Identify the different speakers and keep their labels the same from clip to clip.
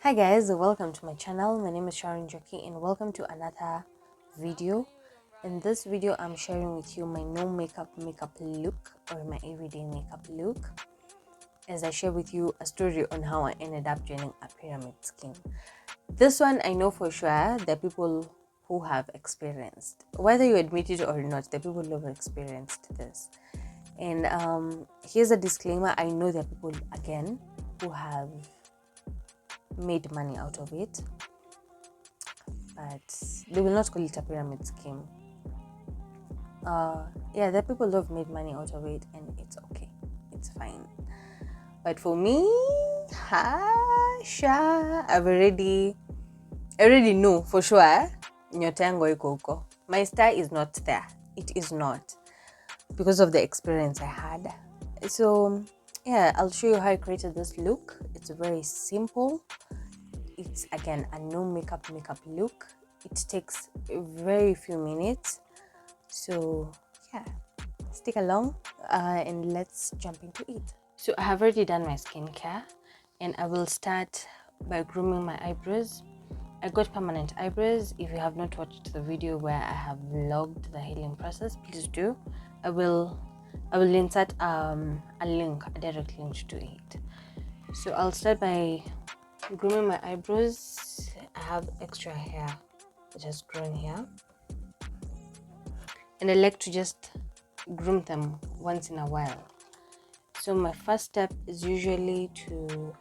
Speaker 1: Hi guys, welcome to my channel. My name is Sharon Njoki and welcome to another video. In this video, I'm sharing with you my no makeup look or my everyday makeup look, as I share with you a story on how I ended up joining a pyramid scheme. This one I know for sure the people who have experienced, whether you admit it or not, the people who have experienced this. And here's a disclaimer: I know there are people again who have made money out of it, but they will not call it a pyramid scheme. There are people who have made money out of it, and it's okay, it's fine. But for me, I already know for sure nyota yangu iko huko. My star is not there. It is not, because of the experience I had. So yeah, I'll show you how I created this look. It's very simple. It's again a no makeup look. It takes very few minutes. So yeah, stick along and let's jump into it. So I have already done my skincare and I will start by grooming my eyebrows. I got permanent eyebrows. If you have not watched the video where I have vlogged the healing process, please do. I will insert a direct link to it. So I'll start by grooming my eyebrows. I have extra hair that has grown here, and I like to just groom them once in a while. So my first step is usually to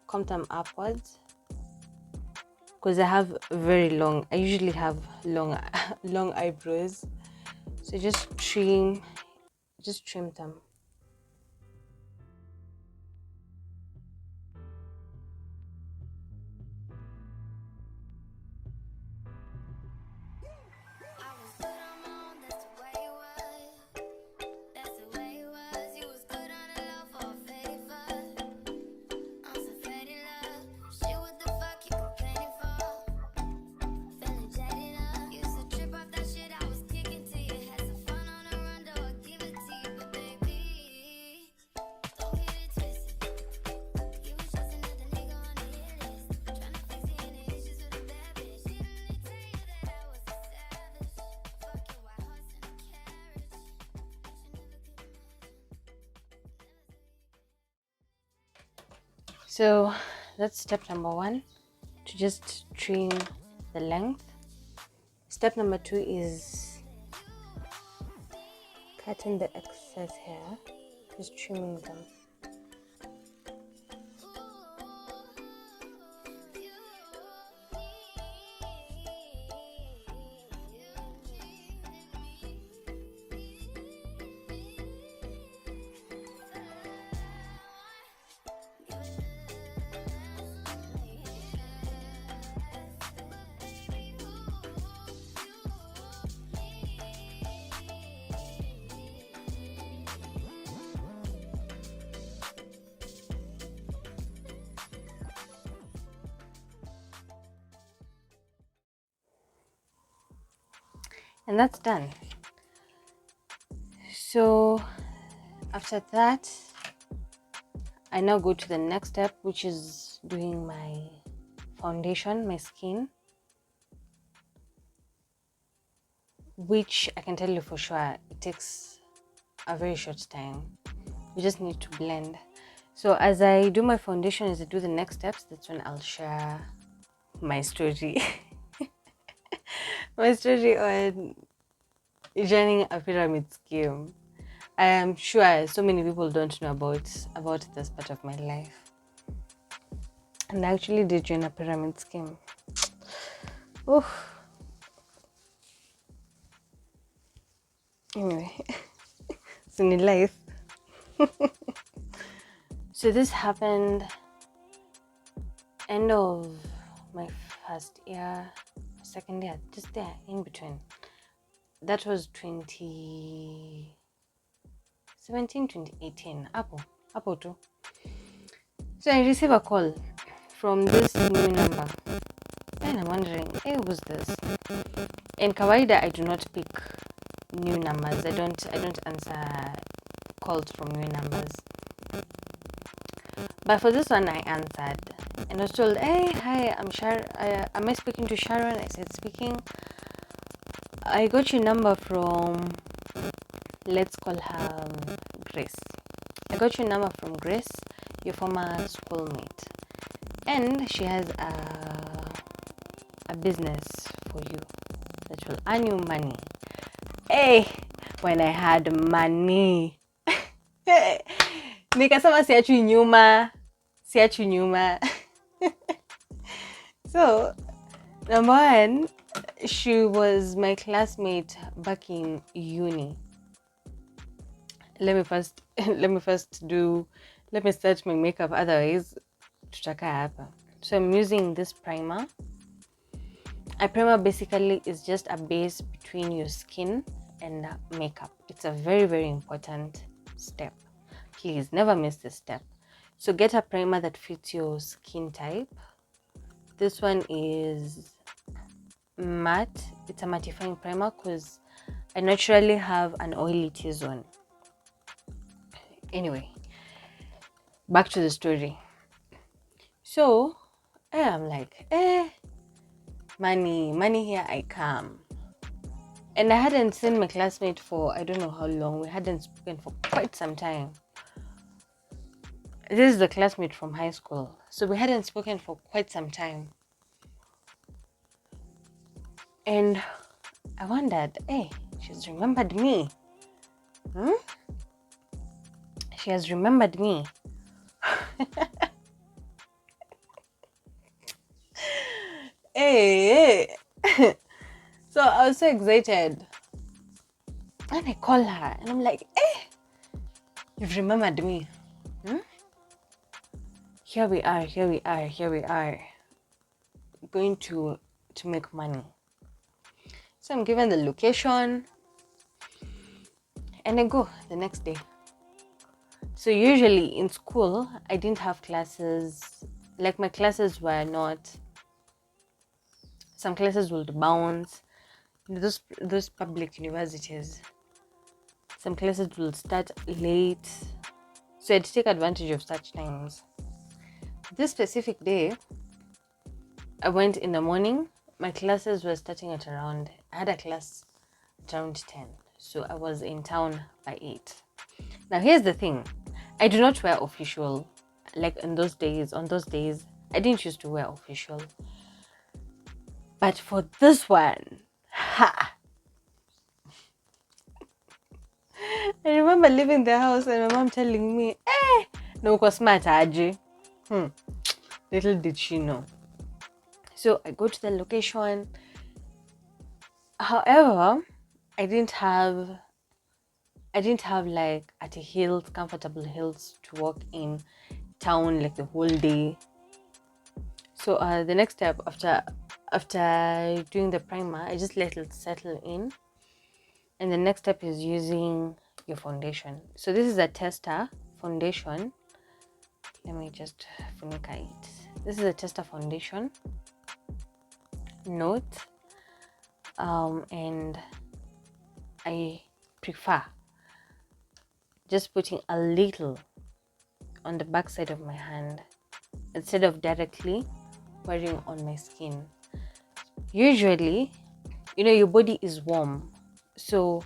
Speaker 1: comb them upwards, because I usually have long eyebrows. So just trim them. So that's step number 1, to just trim the length. Step number 2 is cutting the excess hair, just trimming them. And that's done. So after that, I now go to the next step, which is doing my foundation, my skin, which I can tell you for sure it takes a very short time. You just need to blend. So as I do my foundation, as I do the next steps, that's when I'll share my story. My story on joining a pyramid scheme. I am sure so many people don't know about this part of my life. And I actually did join a pyramid scheme. Oh. Anyway, it's in life. So this happened end of my first year, second year, just there in between. That was 2017, 2018, Apple too. So I received a call from this new number, and I'm wondering, hey, who's this? In kawaida, I do not pick new numbers. I don't answer calls from new numbers. But for this one, I answered. And I was told, hey, hi, I'm Sharon. Am I speaking to Sharon? I said, speaking. I got your number from, let's call her Grace. I got your number from Grace, your former schoolmate. And she has a business for you that will earn you money. Hey, when I had money. Nikasema siachi nyuma. So, number one, she was my classmate back in uni. Let me start my makeup, otherwise tutaka hapa. So I'm using this primer. A primer basically is just a base between your skin and makeup. It's a very, very important step. Please never miss this step. So get a primer that fits your skin type. This one is matte. It's a mattifying primer because I naturally have an oily T-zone. Anyway, back to the story. So I'm like, money here I come. And I hadn't seen my classmate for I don't know how long. We hadn't spoken for quite some time. This is the classmate from high school. So we hadn't spoken for quite some time. And I wondered, hey, she's remembered me. She has remembered me. Hey. So I was so excited. And I call her and I'm like, hey, you've remembered me. Here we are. Going to make money. So I'm given the location and I go the next day. So usually in school, I didn't have classes. Like my classes were not, some classes would bounce. Those public universities, some classes will start late. So I'd take advantage of such times. This specific day, I went in the morning. My classes were starting at around, I had a class at around 10. So I was in town by 8. Now here's the thing. I do not wear official. Like on those days, I didn't used to wear official. But for this one, I remember leaving the house and my mom telling me, no, uko smart aje. Little did she know. So I go to the location. However, I didn't have like at a hills, comfortable hills to walk in town like the whole day. So the next step after doing the primer, I just let it settle in. And the next step is using your foundation. So this is a tester foundation. Let me just funika it. This is a tester foundation. Note. And I prefer just putting a little on the back side of my hand instead of directly wearing on my skin. Usually, your body is warm, so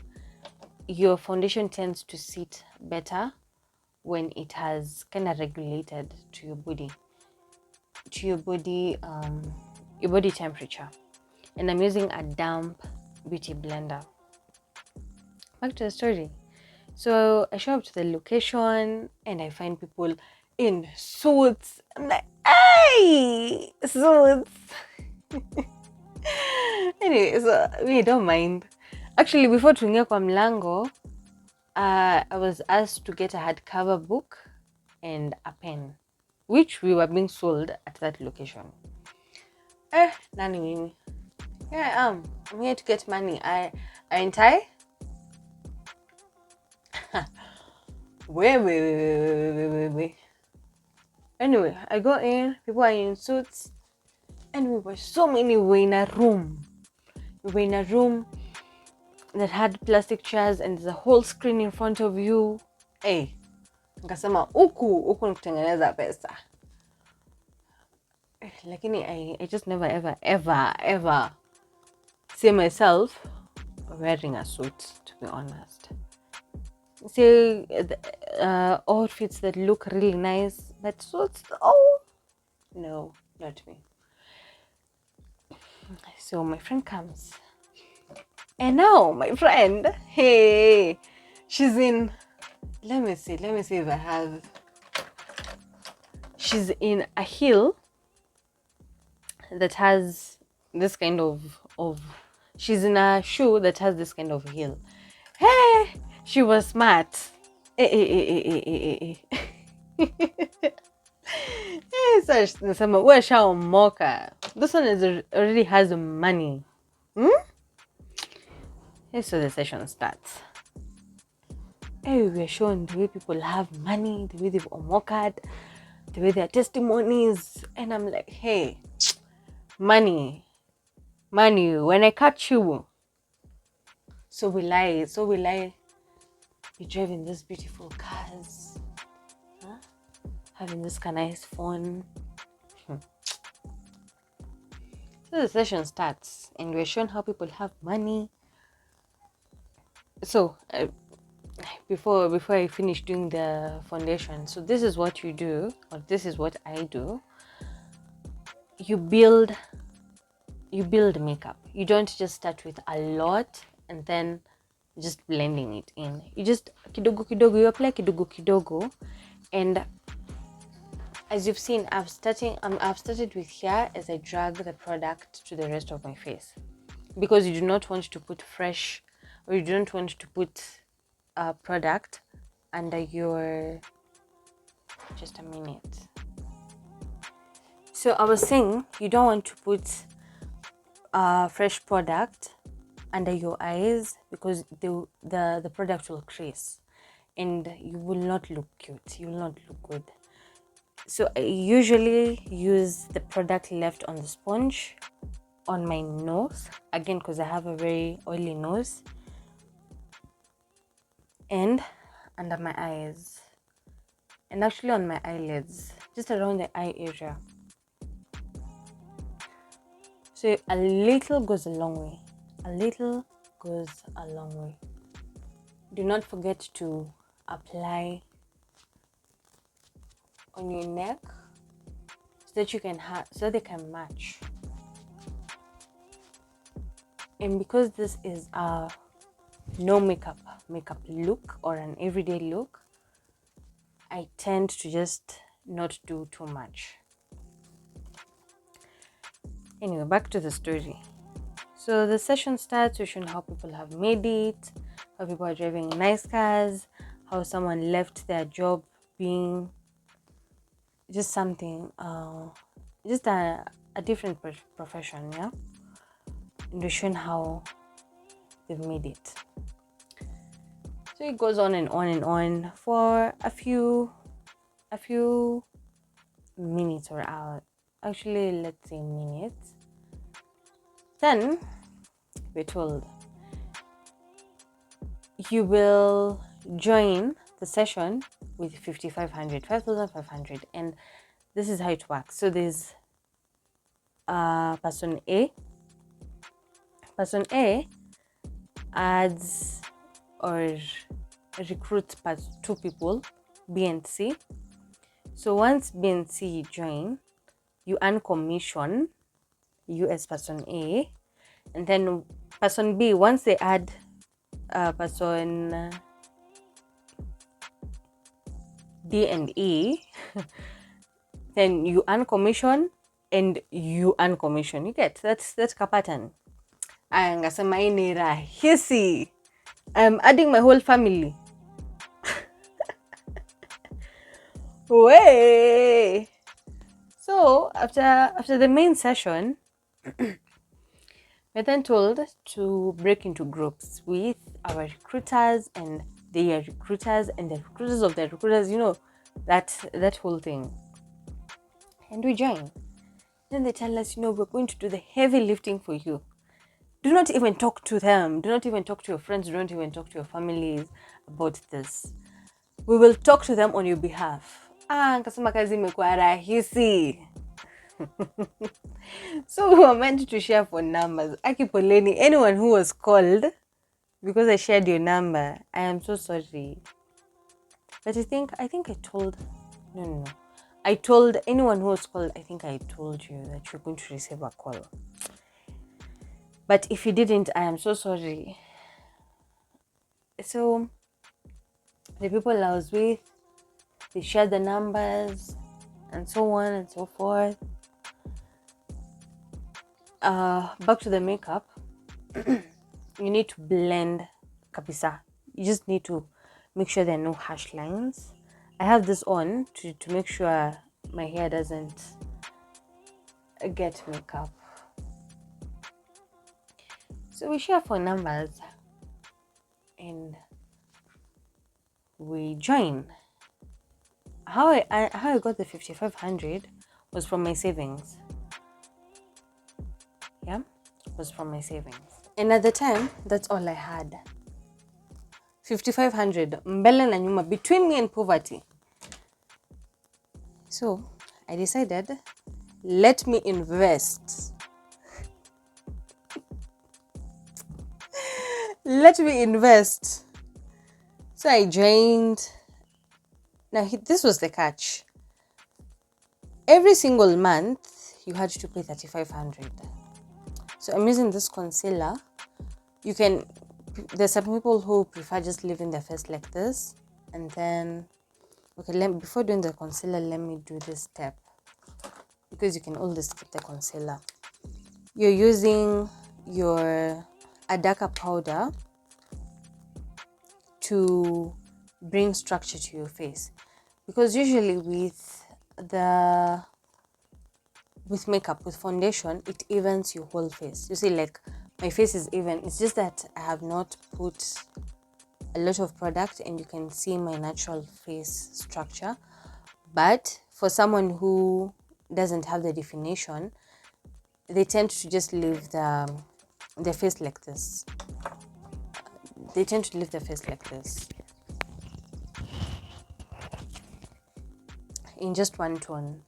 Speaker 1: your foundation tends to sit better when it has kind of regulated to your body temperature. And I'm using a damp beauty blender. Back to the story. So I show up to the location and I find people in suits. I'm like, hey, suits. Anyway, so we don't mind. Actually, before tuingia kwa mlango, I was asked to get a hardcover book and a pen, which we were being sold at that location. Nani mimi. Here I am. I'm here to get money. Ain't I? Wait. Anyway, I go in, people are in suits, and we were in a room. We were in a room that had plastic chairs and there's a whole screen in front of you. Hey, nikasema huku nikutengeneza pesa. I just never ever see myself wearing a suit, to be honest. See, outfits that look really nice, but suits, oh no, not me. So my friend comes, and now my friend, hey, she's in, let me see if I have, she's in a heel that has this kind of she's in a shoe that has this kind of heel. Hey, she was smart. Mocha. This one already has money. So the session starts. Hey, we're showing the way people have money, the way they've omokaed, the way their testimonies. And I'm like, hey, money, when I catch you, so will I be driving these beautiful cars, having this nice phone. So the session starts, and we're showing how people have money. So before I finish doing the foundation, so this is what you do, or this is what I do. You build makeup. You don't just start with a lot and then just blending it in. You just kidogo kidogo, you apply kidogo kidogo. And as you've seen, I've started with here as I drag the product to the rest of my face, because you do not want to put fresh, or you don't want to put a product under your, just a minute. So I was saying, you don't want to put fresh product under your eyes, because the product will crease and you will not look cute, you will not look good. So I usually use the product left on the sponge on my nose, again because I have a very oily nose, and under my eyes, and actually on my eyelids, just around the eye area. So a little goes a long way. A little goes a long way. Do not forget to apply on your neck so that you can so they can match. And because this is a no makeup look, or an everyday look, I tend to just not do too much. Anyway, back to the story. So the session starts, we showing how people have made it, how people are driving nice cars, how someone left their job being just something, just a different profession, yeah? And we're showing how they've made it. So it goes on and on and on for a few minutes or hours. Actually, let's say minutes. Then we're told you will join the session with 5,500, and this is how it works. So there's person A. Person A adds or recruits 2 people, B and C. So once B and C join, you earn commission, you as person A, and then person B, once they add person D and E, then you earn commission and you earn commission. You get that's a pattern. Angasema ini rahisi. I'm adding my whole family. Way. So after the main session, we're then told to break into groups with our recruiters and their recruiters and the recruiters of the recruiters, you know, that whole thing. And we join. Then they tell us, you know, we're going to do the heavy lifting for you. Do not even talk to them. Do not even talk to your friends. Do not even talk to your families about this. We will talk to them on your behalf. Nikasema kazi imekuwa rahisi. So we were meant to share phone numbers. Akipoleni, anyone who was called because I shared your number, I am so sorry. But I told no. I told anyone who was called, I think I told you that you're going to receive a call. But if you didn't, I am so sorry. So the people I was with, they shared the numbers and so on and so forth. Back to the makeup. You need to blend kabisa. You just need to make sure there are no harsh lines. I have this on to make sure my hair doesn't get makeup. So we share phone numbers and we join. How I got the 5,500 was from my savings. Yeah, was from my savings. And at the time, that's all I had. 5,500 mbele na nyuma, between me and poverty. So I decided, let me invest. Let me invest. So I joined. Now this was the catch. Every single month you had to pay 3,500. So I'm using this concealer. You can, there's some people who prefer just leaving their face like this, and then before doing the concealer, let me do this step, because you can always skip the concealer. You're using your Adaka powder to bring structure to your face, because usually with makeup, with foundation, it evens your whole face. You see, like my face is even, it's just that I have not put a lot of product and you can see my natural face structure. But for someone who doesn't have the definition, they tend to just leave their face like this. They tend to leave their face like this in just one tone.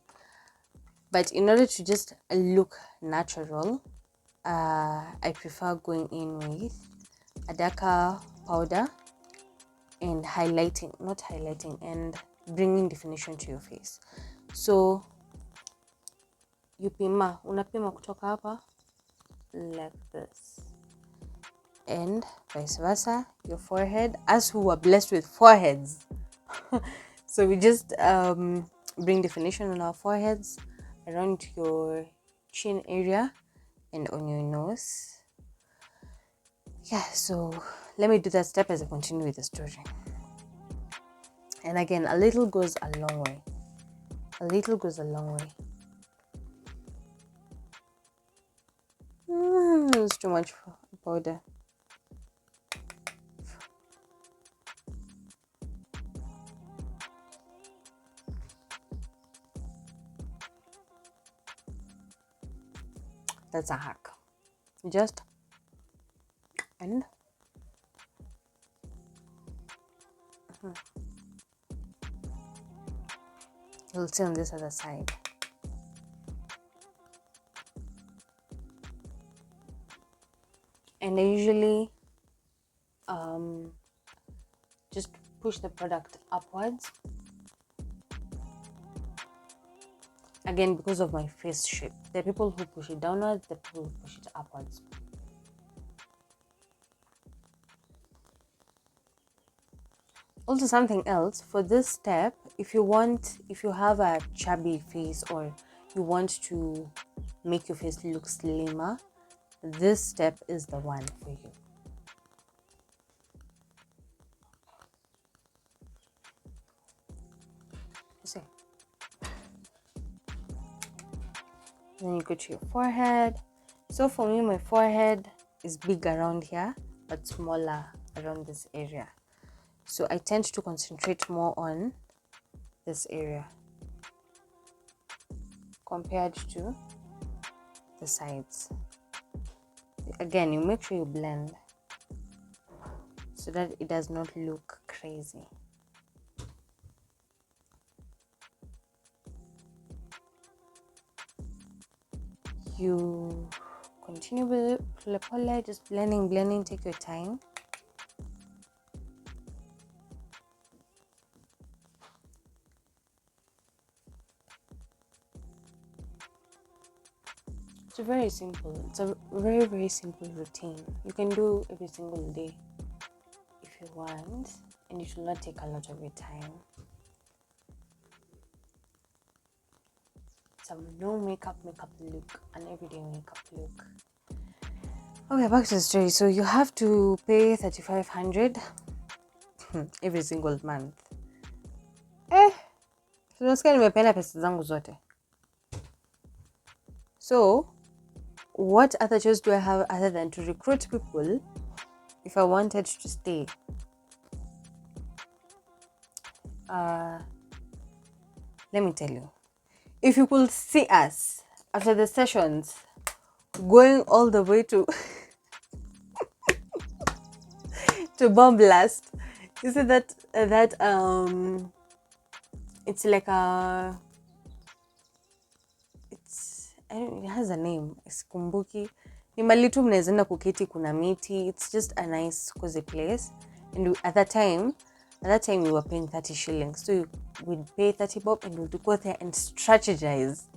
Speaker 1: But in order to just look natural, I prefer going in with Adaka powder and and bringing definition to your face. So unapima kutoka hapa like this, and vice versa, your forehead, as who are blessed with foreheads. So we just bring definition on our foreheads, around your chin area, and on your nose. Yeah, so let me do that step as I continue with the story. And again, a little goes a long way. A little goes a long way. It's too much powder. That's a hack. Just and you'll see on this other side. And I usually just push the product upwards. Again, because of my face shape. There are people who push it downwards, there are people who push it upwards. Also, something else for this step, if you have a chubby face or you want to make your face look slimmer, this step is the one for you. See. Then you go to your forehead. So for me, my forehead is big around here, but smaller around this area. So I tend to concentrate more on this area compared to the sides. Again, you make sure you blend so that it does not look crazy. you continue with pole, just blending, take your time. It's very simple. It's a very, very simple routine. You can do every single day if you want, and it will not take a lot of your time. Some no makeup look, an everyday makeup look. Okay, back to the story. So you have to pay 3,500 every single month. Tunasikia nimependa pesa zangu zote. So what other choice do I have other than to recruit people if I wanted to stay? Let me tell you. If you could see us after the sessions going all the way to to Bomb Blast, you see that it's like a it has a name. Sikumbuki. Ni mali tu mnaezenda kuketi kuna miti. It's just a nice cozy place. And at that time we were paying 30 shillings. So we'd pay 30 bob and we'd go there and strategize.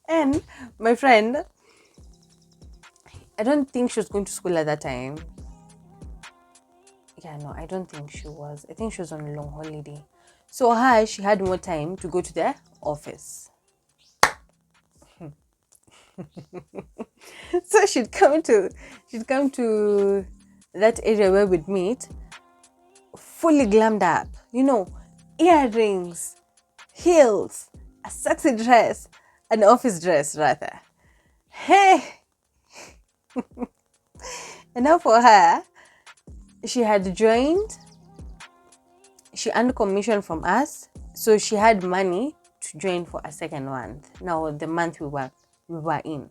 Speaker 1: And my friend, I don't think she was going to school at that time. Yeah, no, I don't think she was. I think she was on a long holiday. So she had more time to go to the office. So she'd come to that area where we'd meet, fully glammed up. You know, earrings, heels, a sexy dress, an office dress rather. Hey! And now for her, she had joined, she earned commission from us, so she had money to join for a second month. Now the month we were in.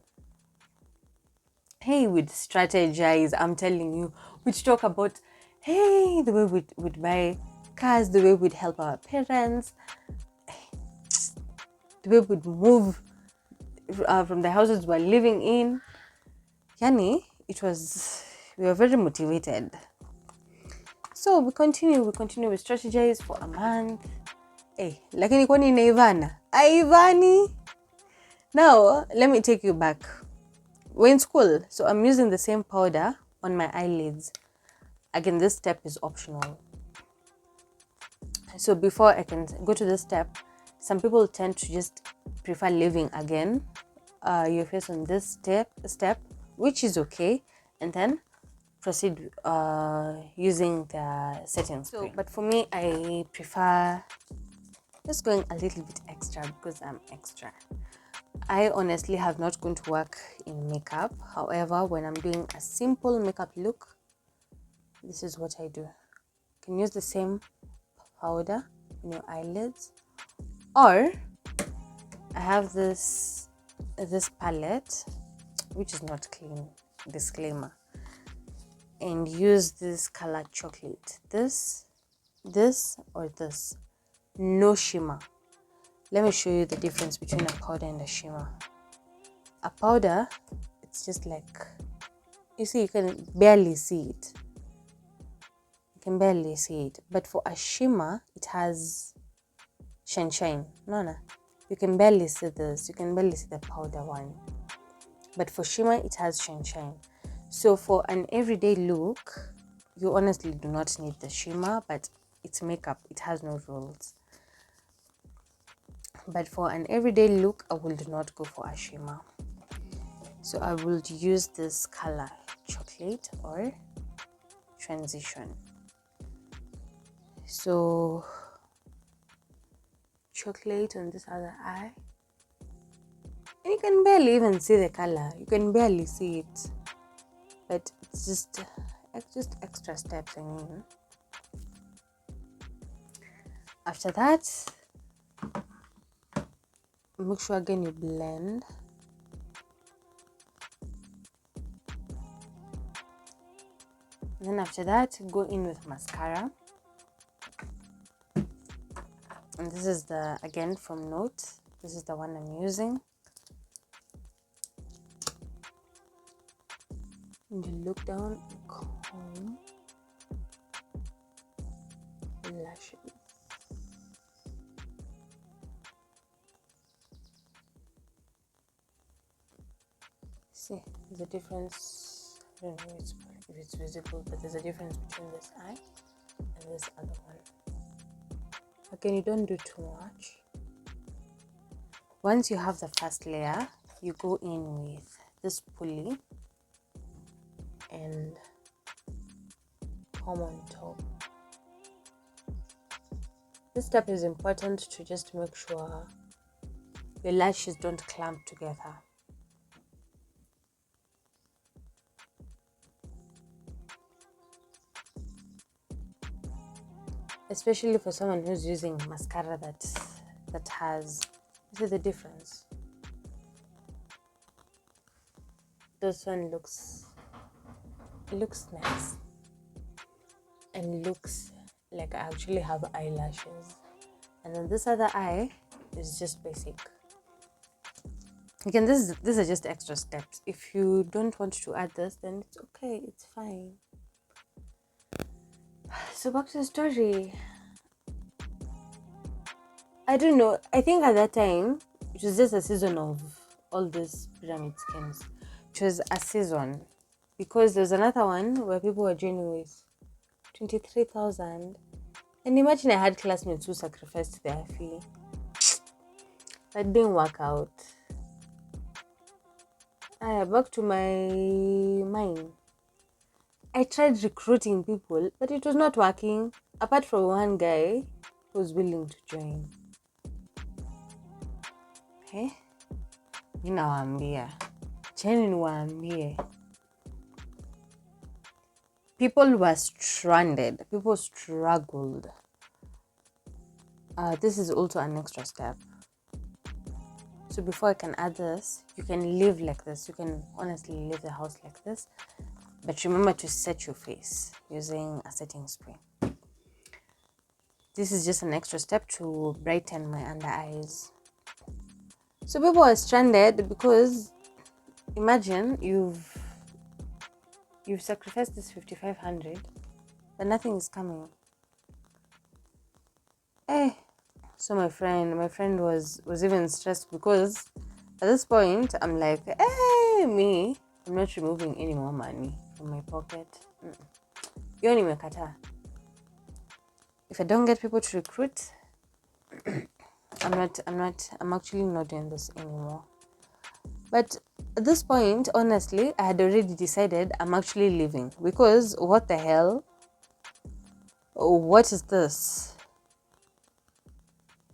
Speaker 1: Hey, we'd strategize, I'm telling you. We'd talk about, hey, the way we'd buy cars, the way we'd help our parents, the way we'd move from the houses we're living in. Yani, we were very motivated. So we continue, we strategize for a month. Hey, lakini kwani inaivana? Aivani! Now, let me take you back. We're in school, so I'm using the same powder on my eyelids. Again, this step is optional. So before I can go to this step, some people tend to just prefer leaving again your face on this step, which is okay, and then proceed using the setting spray. But for me, I prefer just going a little bit extra because I'm extra. I honestly have not gone to work in makeup. However, when I'm doing a simple makeup look, this is what I do. You can use the same powder in your eyelids, or I have this palette, which is not clean, disclaimer, and use this color chocolate. This or this. No shimmer. Let me show you the difference between a powder and a shimmer. A powder, it's just like, you see, you can barely see it. You can barely see it. But for a shimmer, it has shine. No. You can barely see this. You can barely see the powder one. But for shimmer, it has shine. So for an everyday look, you honestly do not need the shimmer, but it's makeup. It has no rules. But for an everyday look, I will not go for a shimmer. So I will use this color, chocolate or transition. So chocolate on this other eye. And you can barely even see the color. You can barely see it. But it's just extra steps, I mean. After that, make sure again you blend. And then after that, go in with mascara. And this is again from Note. This is the one I'm using. And you look down and comb the lashes. See, there's a difference. I don't know if it's visible, but there's a difference between this eye and this other one. Again, you don't do too much. Once you have the first layer, you go in with this pulley and comb on top. This step is important to just make sure your lashes don't clamp together. Especially for someone who's using mascara that has, see the difference. This one looks nice and looks like I actually have eyelashes, and then this other eye is just basic. Again, these are just extra steps. If you don't want to add this, then it's okay, it's fine. So back to the story. I don't know, I think at that time it was just a season of all these pyramid schemes. It was a season because there's another one where people were joining with 23,000, and imagine I had classmates who sacrificed their fee. That didn't work out. Back to my mine. I tried recruiting people, but it was not working, apart from one guy who was willing to join. Hey, ninawaambia, cheni niwaambie, people were stranded, people struggled. This is also an extra step. So before I can add this, you can live like this. You can honestly leave the house like this. But remember to set your face using a setting spray. This is just an extra step to brighten my under eyes. So people are stranded because imagine you've sacrificed this 5,500, but nothing is coming. So my friend was even stressed because at this point I'm like, I'm not removing any more money from my pocket. Hiyo nimekataa. If I don't get people to recruit, I'm actually not doing this anymore. But at this point, honestly, I had already decided I'm actually leaving because what the hell? What is this?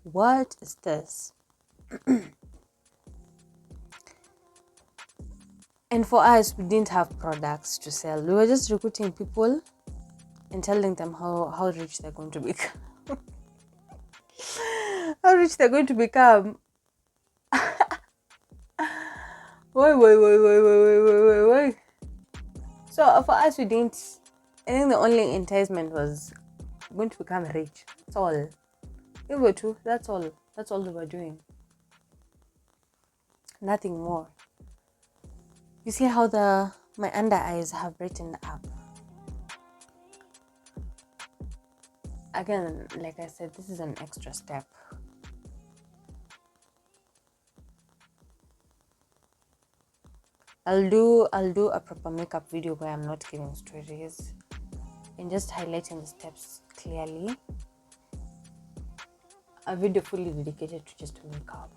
Speaker 1: What is this? And for us, we didn't have products to sell. We were just recruiting people and telling them how rich they're going to become. How rich they're going to become. Why? So for us, we didn't. I think the only enticement was going to become rich. That's all. We were too. That's all. That's all we were doing. Nothing more. You see how my under eyes have brightened up. Again, like I said, this is an extra step. I'll do a proper makeup video where I'm not giving stories and just highlighting the steps clearly. A video fully dedicated to just makeup.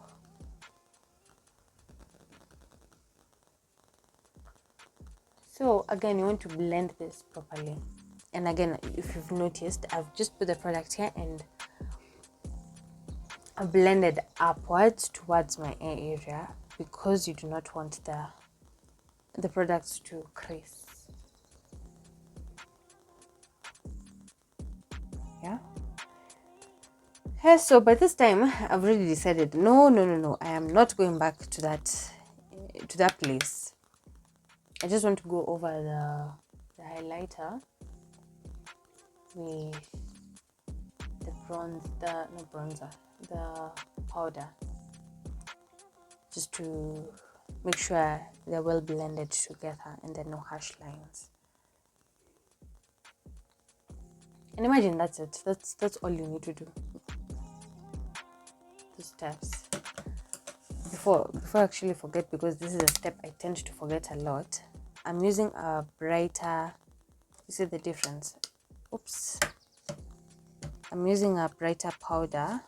Speaker 1: So again, you want to blend this properly. And again, if you've noticed, I've just put the product here and I've blended upwards towards my ear area because you do not want the products to crease. Yeah. So by this time, I've already decided, no, I am not going back to that place. I just want to go over the highlighter with the powder. just to make sure they're well blended together and there are no harsh lines. And imagine that's it. That's all you need to do. The steps. Before I actually forget, because this is a step I tend to forget a lot, I'm using a brighter, you see the difference? Oops. I'm using a brighter powder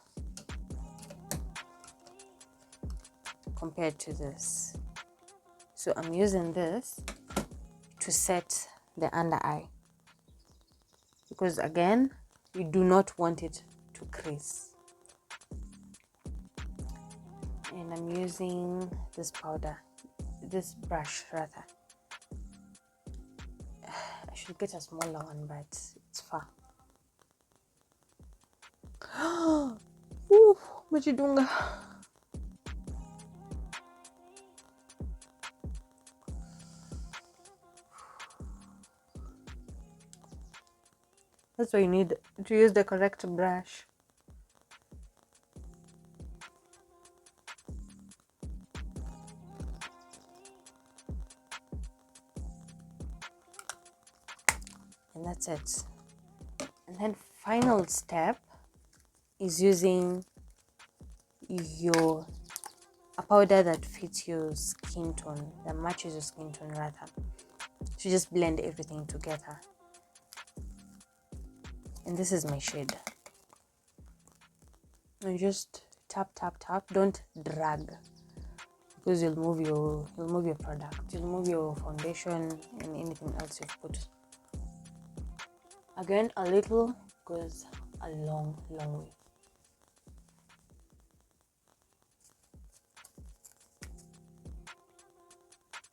Speaker 1: compared to this. So I'm using this to set the under eye, because again, we do not want it to crease. And I'm using this powder, this brush rather. I should get a smaller one, but it's far. Ooh, majidunga. That's why you need to use the correct brush. And that's it. And then final step is using a powder that fits your skin tone, that matches your skin tone rather, to just blend everything together. And this is my shade. And just tap, don't drag, because you'll move your product, you'll move your foundation and anything else you've put. Again, a little goes a long way.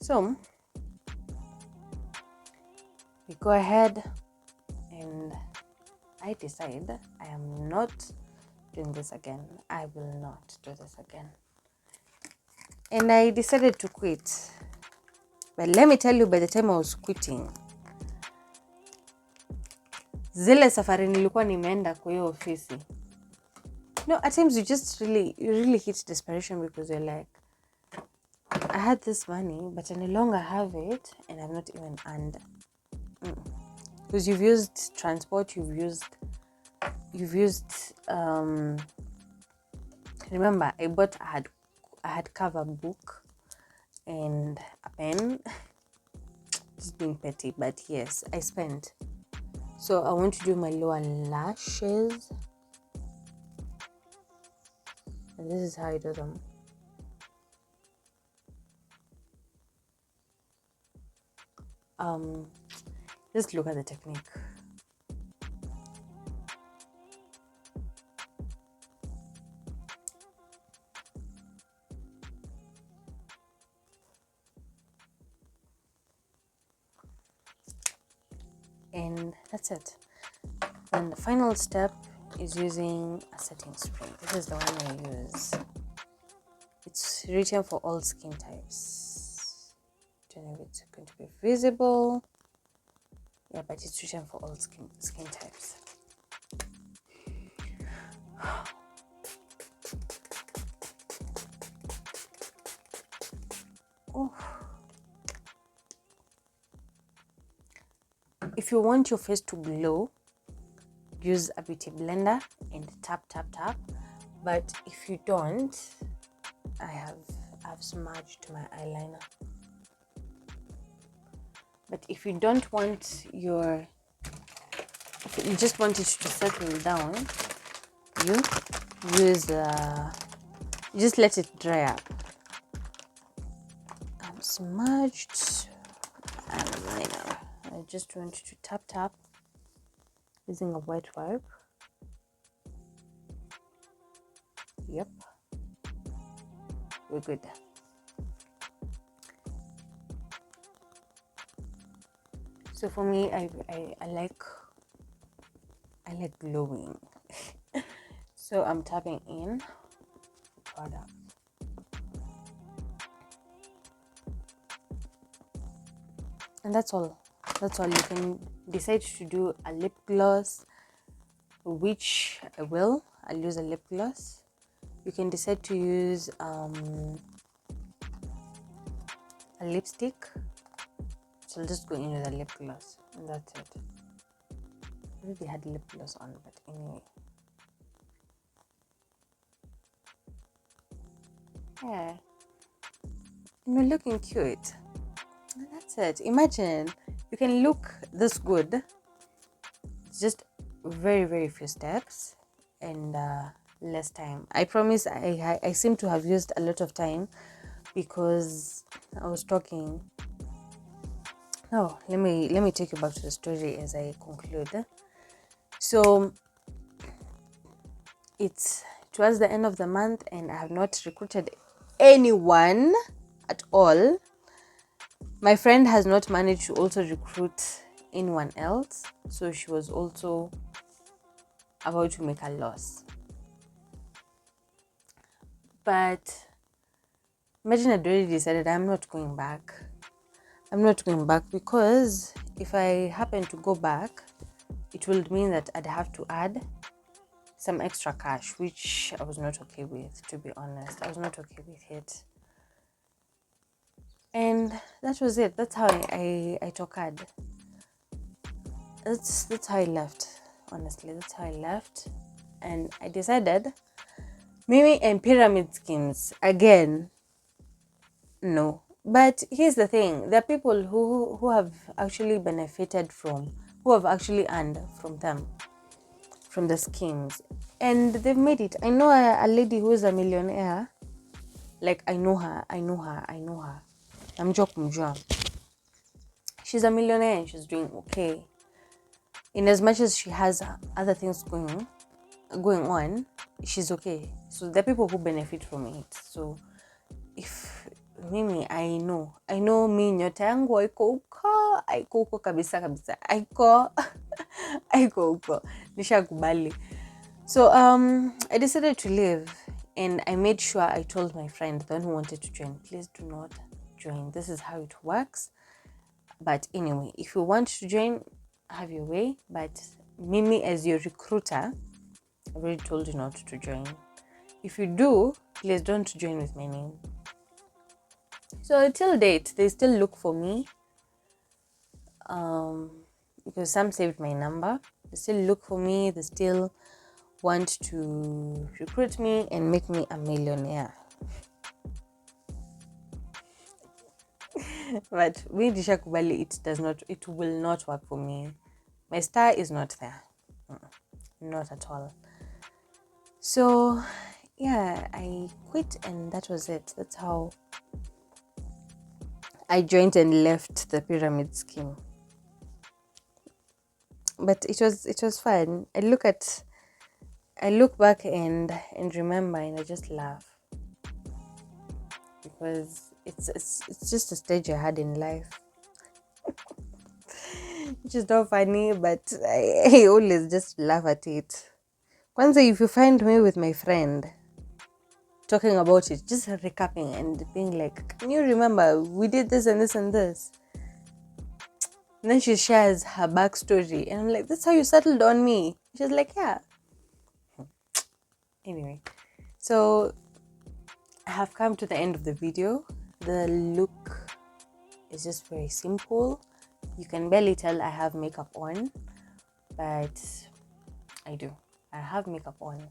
Speaker 1: So we go ahead, and I decide I am not doing this again. I will not do this again. And I decided to quit. But let me tell you, by the time I was quitting, zile safari nilikuwa nimeenda kwa hiyo ofisi, at times you just really hit desperation, because you're like, I had this money, but I no longer have it, and I've not even earned. Because you've used transport, you've used remember, I bought a hardcover book and a pen. Just being petty, but yes, I spent. So I want to do my lower lashes, and this is how I do them. Just look at the technique. And that's it. And the final step is using a setting spray. This is the one I use. It's written for all skin types. I don't know if it's going to be visible. Yeah, but it's written for all skin types. Oh. If you want your face to glow, use a beauty blender and tap. But if you don't, I've smudged my eyeliner. But if you don't want if you just want it to settle down, you use you just let it dry up. I'm smudged eyeliner. I just want to tap using a wet wipe. Yep, we're good. So for me, I like glowing. So I'm tapping in the product. And that's all. You can decide to do a lip gloss, which I will. I'll use a lip gloss. You can decide to use a lipstick. So I'll just go in with a lip gloss, and that's it. I already had lip gloss on, but anyway. Yeah. And we're looking cute. And that's it. Imagine you can look this good. It's just very, very few steps and less time. I promise I seem to have used a lot of time because I was talking. No, let me take you back to the story as I conclude. So it's towards the end of the month and I have not recruited anyone at all. My friend has not managed to also recruit anyone else, so she was also about to make a loss. But imagine I'd already decided I'm not going back. I'm not going back because if I happen to go back, it will mean that I'd have to add some extra cash, which I was not okay with, to be honest. I was not okay with it. And that was it. That's how I took ad. That's how I left. Honestly, that's how I left. And I decided Mimi and pyramid schemes again. No. But here's the thing. There are people who have actually benefited from, who have actually earned from them, from the schemes. And they've made it. I know a lady who is a millionaire. Like, I know her. I'm joking. She's a millionaire and she's doing okay. In as much as she has other things going on, she's okay. So there are people who benefit from it. So if mimi, I know mi nyota yangu haiko huko kabisa haiko huko, nishakubali. So I decided to leave and I made sure I told my friend, the one who wanted to join, please do not join. This is how it works. But anyway, if you want to join, have your way. But Mimi, as your recruiter, I already told you not to join. If you do, please don't join with my name. So till date, they still look for me. Because some saved my number. They still look for me. They still want to recruit me and make me a millionaire. But with Dishakubali, it will not work for me. My star is not there. Not at all. So yeah, I quit and that was it. That's how I joined and left the pyramid scheme. But it was fun. I look back and remember and I just laugh. Because it's just a stage I had in life. Which is not funny, but I always just laugh at it. Once if you find me with my friend talking about it, just recapping and being like, can you remember we did this and this and this? And then she shares her backstory and I'm like, that's how you settled on me. She's like, yeah. Anyway, so I have come to the end of the video. The look is just very simple. You can barely tell I have makeup on, but I do. I have makeup on.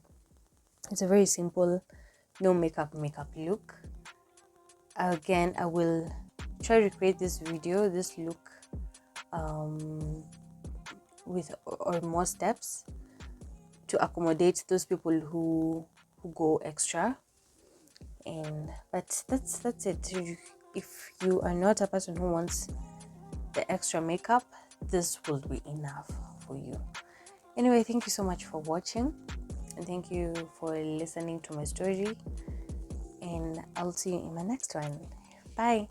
Speaker 1: It's a very simple, no makeup look. Again, I will try to create this look with or more steps to accommodate those people who go extra. But that's it. If you are not a person who wants the extra makeup, this will be enough for you. Anyway, thank you so much for watching and thank you for listening to my story, and I'll see you in my next one. Bye.